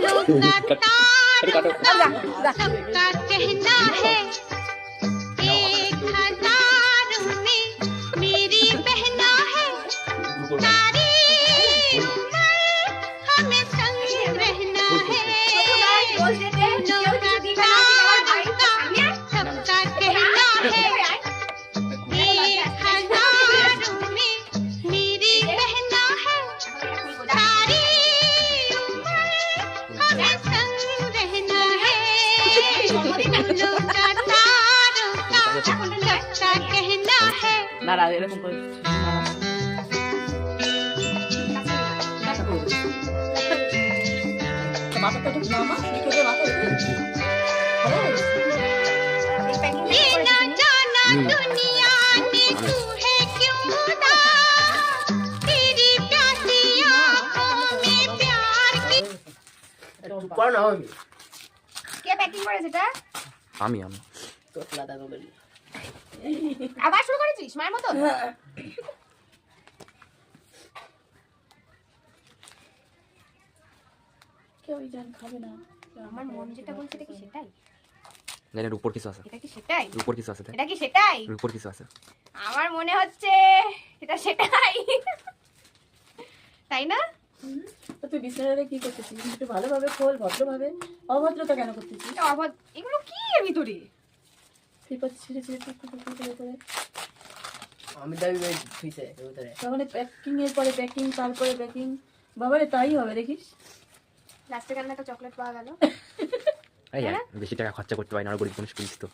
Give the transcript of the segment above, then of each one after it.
सबका कहना है 1000 में मेरी बहना है सारी उम्र हमें संग रहना है सबका कहना है 1000 में मेरी बहना है सारी उम्र हमें संग रहना है सबका कहना है না না এরকম করে মাথাটা ঠিক নামা ছোটে মাথা ये ना जाना दुनिया ने तू है क्यों खुदा तेरी प्यासी आंखों में प्यार की করো না আমি কে প্যাকিং করেছে এটা? আমি তোতলা দাদু বলি আবার শুরু করেছিস মায়ের মতো? কেউ জান খাবে না আমার মন যেটা বলছে এটা কি সেটাই? জানি উপর কিছু আছে এটা কি সেটাই? উপর কিছু আছে এটা কি সেটাই? উপর কিছু আছে আমার মনে হচ্ছে এটা সেটাই। তাই না? তো তুই বিছানাটা কি করতেছিস একটু ভালোভাবে খোল ভদ্রভাবে অভদ্রতা কেন করতেছিস এটা অবাধ এগুলো কি এর ভিতরে? ফিরপাত ছিঁড়ে ছিঁড়ে টুক টুক টুক করে আমি দাবি ফিসে ভিতরে তখন প্যাকিং এর পরে প্যাকিং তারপরে প্যাকিং বাবারে তাই হবে দেখিস লাস্টে কান্না একটা চকলেট পাওয়া গেল। এই আর বেশি টাকা খরচা করতে পারি না আর গরিব মানুষ প্লিজ তো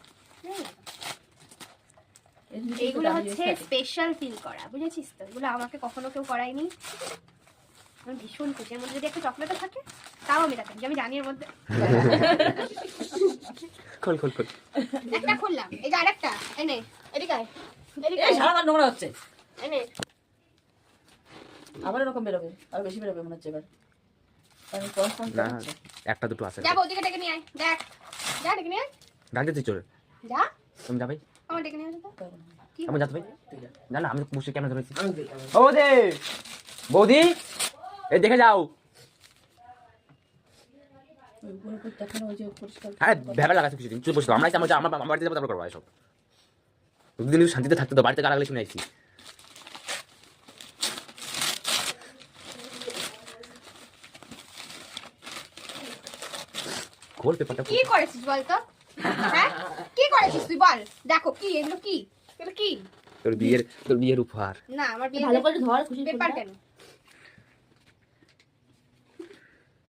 এইগুলো হচ্ছে স্পেশাল ফিল করা বুঝেছিস তো এগুলো আমাকে কখনো কেউ করায়নি আমি ভীষণ খুশি এর মধ্যে যদি একটা চকলেটও থাকে তাও আমি রাখতাম যে আমি জানি এর মধ্যে খোল খোল খোল একটা খুললাম এই যে আরেকটা এনে এদিকে আয় এদিকে এই সারা নোংরা হচ্ছে এনে আবার এরকম বেরোবে আর বেশি বেরোবে মনে হচ্ছে এবার আমি কনফার্ম না করছি একটা দুটো আছে যা ওদিকে ডেকে নিয়ে আয় দেখ যা ডেকে নিয়ে আয় ডাকতে চলে যা তুমি যাবে আমার ডেকে নিয়ে আয় তো। কি আমি যাতে ভাই না না আমি বসে ক্যামেরা ধরেছি আমি দিই বৌদি বৌদি এই দেখে যাও ওই উপরে উপর দেখানো ওই যে পরিষ্কার হ্যাঁ ভেবে লাগাচ্ছে কিছুদিন চুপ বসে আমরা আমার বাড়িতে যাবো তারপর করবো এসব দুদিন একটু শান্তিতে থাকতে তো বাড়িতে গালাগালি শুনে আসছি খোল পেপারটা কি করেছিস বল তো হ্যাঁ কি করেছিস তুই বল দেখো কি এগুলো কি এগুলো কি তোর বিয়ের উপহার না আমার বিয়ে ভালো করে ধর খুশি পেপার কেন